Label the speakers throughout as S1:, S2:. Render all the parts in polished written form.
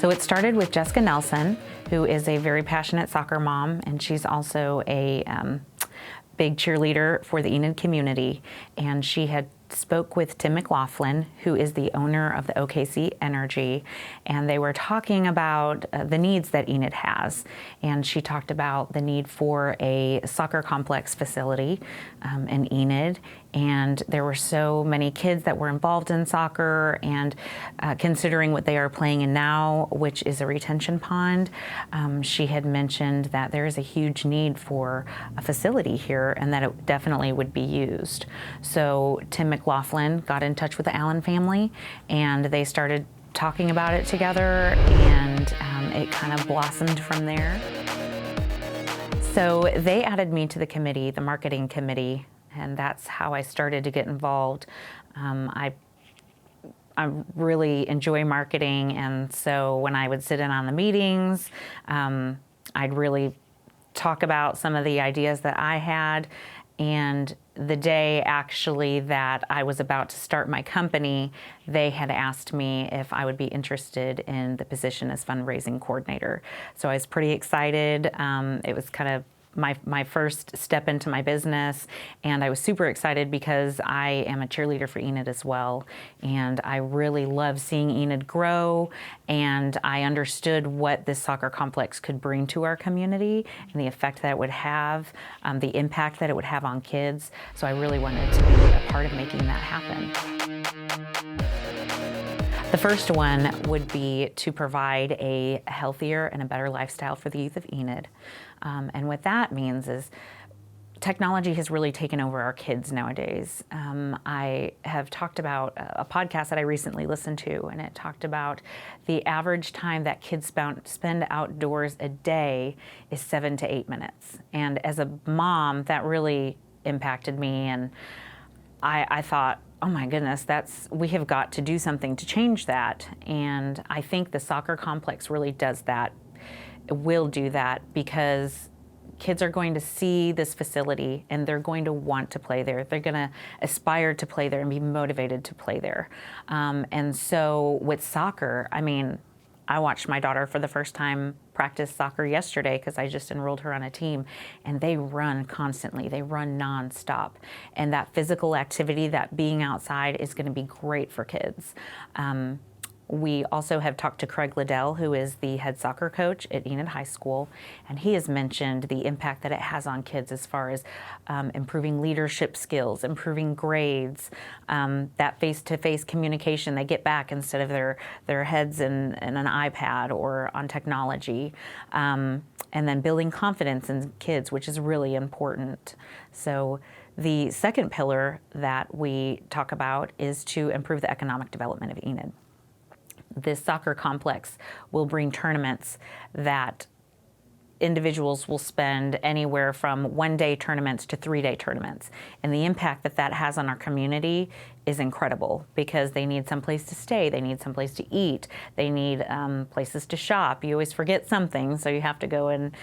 S1: So it started with Jessica Nelson, who is a very passionate soccer mom, and she's also a big cheerleader for the Enid community. And she had spoke with Tim McLaughlin, who is the owner of the OKC Energy, and they were talking about the needs that Enid has. And she talked about the need for a soccer complex facility in Enid. And there were so many kids that were involved in soccer, and considering what they are playing in now, which is a retention pond, she had mentioned that there is a huge need for a facility here and that it definitely would be used. So Tim McLaughlin got in touch with the Allen family, and they started talking about it together, and it kind of blossomed from there. So they added me to the committee, the marketing committee, and that's how I started to get involved. I really enjoy marketing, and so when I would sit in on the meetings, I'd really talk about some of the ideas that I had. And the day actually that I was about to start my company, they had asked me if I would be interested in the position as fundraising coordinator. So I was pretty excited. It was kind of my first step into my business, and I was super excited because I am a cheerleader for Enid as well, and I really love seeing Enid grow, and I understood what this soccer complex could bring to our community and the effect that it would have, the impact that it would have on kids. So I really wanted to be a part of making that happen. The first one would be to provide a healthier and a better lifestyle for the youth of Enid. And what that means is technology has really taken over our kids nowadays. I have talked about a podcast that I recently listened to, and it talked about the average time that kids spend outdoors a day is 7 to 8 minutes. And as a mom, that really impacted me, and I thought, oh my goodness, we have got to do something to change that. And I think the soccer complex really does that. It will do that because kids are going to see this facility and they're going to want to play there. They're going to aspire to play there and be motivated to play there. And so with soccer, I mean, I watched my daughter for the first time practice soccer yesterday because I just enrolled her on a team, and they run constantly. They run nonstop. And that physical activity, that being outside, is going to be great for kids. We also have talked to Craig Liddell, who is the head soccer coach at Enid High School, and he has mentioned the impact that it has on kids as far as improving leadership skills, improving grades, that face-to-face communication they get back instead of their heads in an iPad or on technology, and then building confidence in kids, which is really important. So the second pillar that we talk about is to improve the economic development of Enid. This soccer complex will bring tournaments that individuals will spend anywhere from 1-day tournaments to 3-day tournaments. And the impact that that has on our community is incredible because they need some place to stay, they need some place to eat, they need places to shop. You always forget something, so you have to go and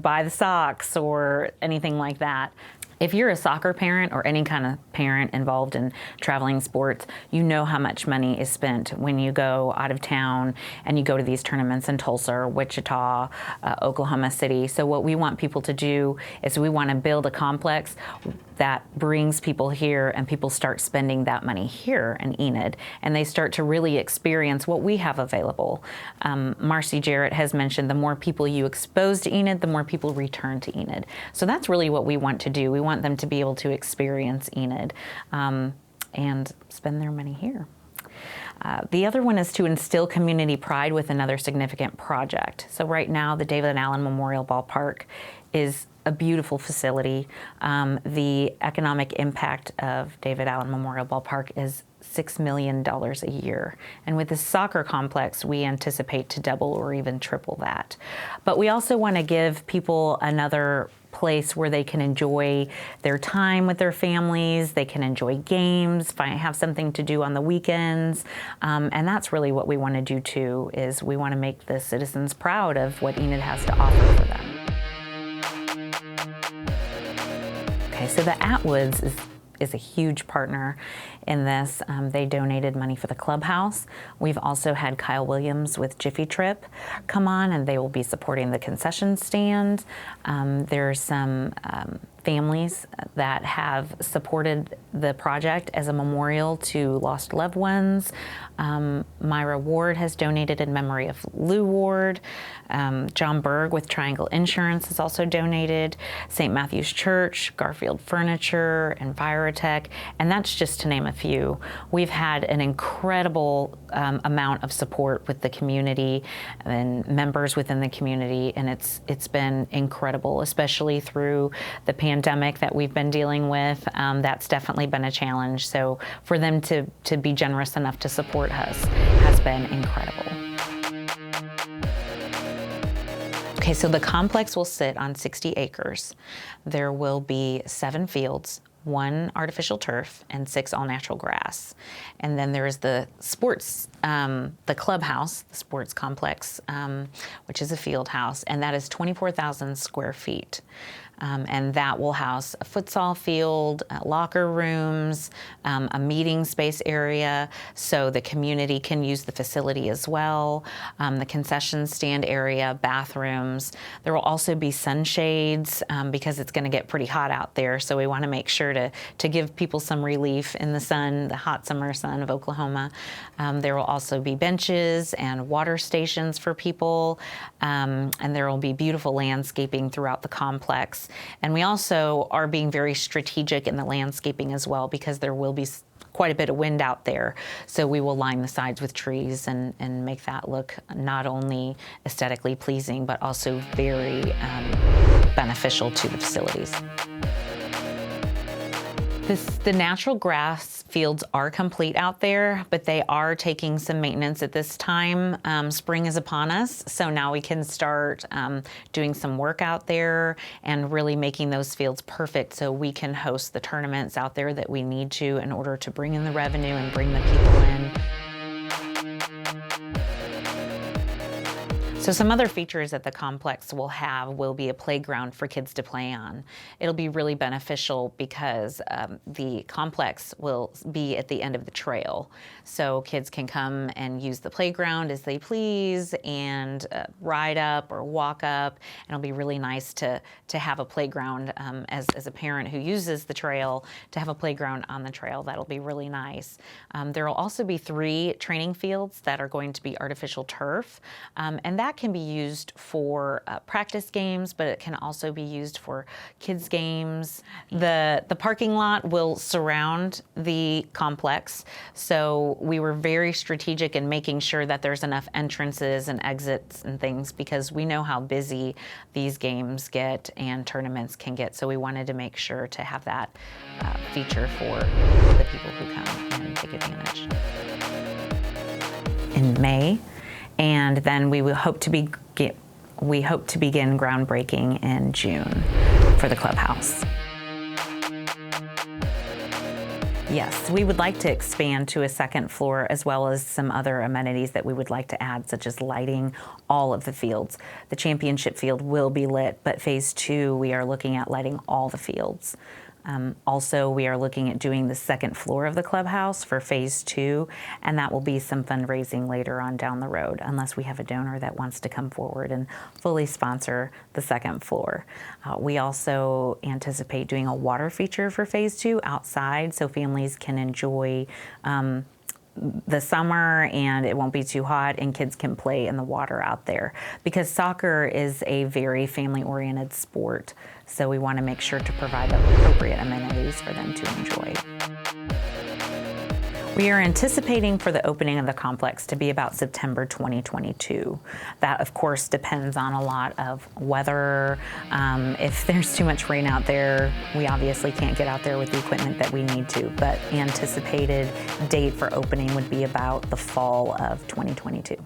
S1: buy the socks or anything like that. If you're a soccer parent or any kind of parent involved in traveling sports, you know how much money is spent when you go out of town and you go to these tournaments in Tulsa or Wichita, Oklahoma City. So what we want people to do is we want to build a complex that brings people here, and people start spending that money here in Enid, and they start to really experience what we have available. Marcy Jarrett has mentioned the more people you expose to Enid, the more people return to Enid. So that's really what we want to do. We want them to be able to experience Enid and spend their money here. The other one is to instill community pride with another significant project. So right now, the David Allen Memorial Ballpark is a beautiful facility. The economic impact of David Allen Memorial Ballpark is $6 million a year. And with this soccer complex, we anticipate to double or even triple that. But we also want to give people another place where they can enjoy their time with their families, they can enjoy games, have something to do on the weekends, and that's really what we want to do too, is we want to make the citizens proud of what Enid has to offer for them. Okay, so the Atwoods is a huge partner in this. They donated money for the Clubhouse. We've also had Kyle Williams with Jiffy Trip come on, and they will be supporting the concession stand. There's some families that have supported the project as a memorial to lost loved ones. Myra Ward has donated in memory of Lou Ward. John Berg with Triangle Insurance has also donated. St. Matthew's Church, Garfield Furniture, Envirotech, and that's just to name a few. We've had an incredible amount of support with the community and members within the community, and it's been incredible, especially through the pandemic that we've been dealing with. That's definitely been a challenge. So for them to be generous enough to support us has been incredible. Okay, so the complex will sit on 60 acres. There will be 7 fields, 1 artificial turf, and 6 all-natural grass. And then there is the sports, the clubhouse, the sports complex, which is a field house, and that is 24,000 square feet. And that will house a futsal field, locker rooms, a meeting space area, so the community can use the facility as well, the concession stand area, bathrooms. There will also be sunshades because it's going to get pretty hot out there, so we want to make sure to give people some relief in the sun, the hot summer sun of Oklahoma. There will also be benches and water stations for people, and there will be beautiful landscaping throughout the complex. And we also are being very strategic in the landscaping as well, because there will be quite a bit of wind out there. So we will line the sides with trees and make that look not only aesthetically pleasing, but also very beneficial to the facilities. The natural grass fields are complete out there, but they are taking some maintenance at this time. Spring is upon us, so now we can start doing some work out there and really making those fields perfect so we can host the tournaments out there that we need to in order to bring in the revenue and bring the people in. So some other features that the complex will be a playground for kids to play on. It'll be really beneficial because the complex will be at the end of the trail. So kids can come and use the playground as they please and ride up or walk up. And it'll be really nice to have a playground as a parent who uses the trail, to have a playground on the trail. That'll be really nice. There will also be 3 training fields that are going to be artificial turf, and that can be used for practice games, but it can also be used for kids games. The parking lot will surround the complex, so we were very strategic in making sure that there's enough entrances and exits and things, because we know how busy these games get and tournaments can get, so we wanted to make sure to have that feature for the people who come and take advantage. In May, and then we hope to begin groundbreaking in June for the clubhouse. Yes, we would like to expand to a 2nd floor, as well as some other amenities that we would like to add, such as lighting all of the fields. The championship field will be lit, but phase 2, we are looking at lighting all the fields. Also, we are looking at doing the 2nd floor of the clubhouse for phase 2, and that will be some fundraising later on down the road, unless we have a donor that wants to come forward and fully sponsor the 2nd floor. We also anticipate doing a water feature for phase 2 outside, so families can enjoy the summer and it won't be too hot and kids can play in the water out there, because soccer is a very family-oriented sport, so we want to make sure to provide the appropriate amenities for them to enjoy. We are anticipating for the opening of the complex to be about September 2022. That, of course, depends on a lot of weather. If there's too much rain out there, we obviously can't get out there with the equipment that we need to, but anticipated date for opening would be about the fall of 2022.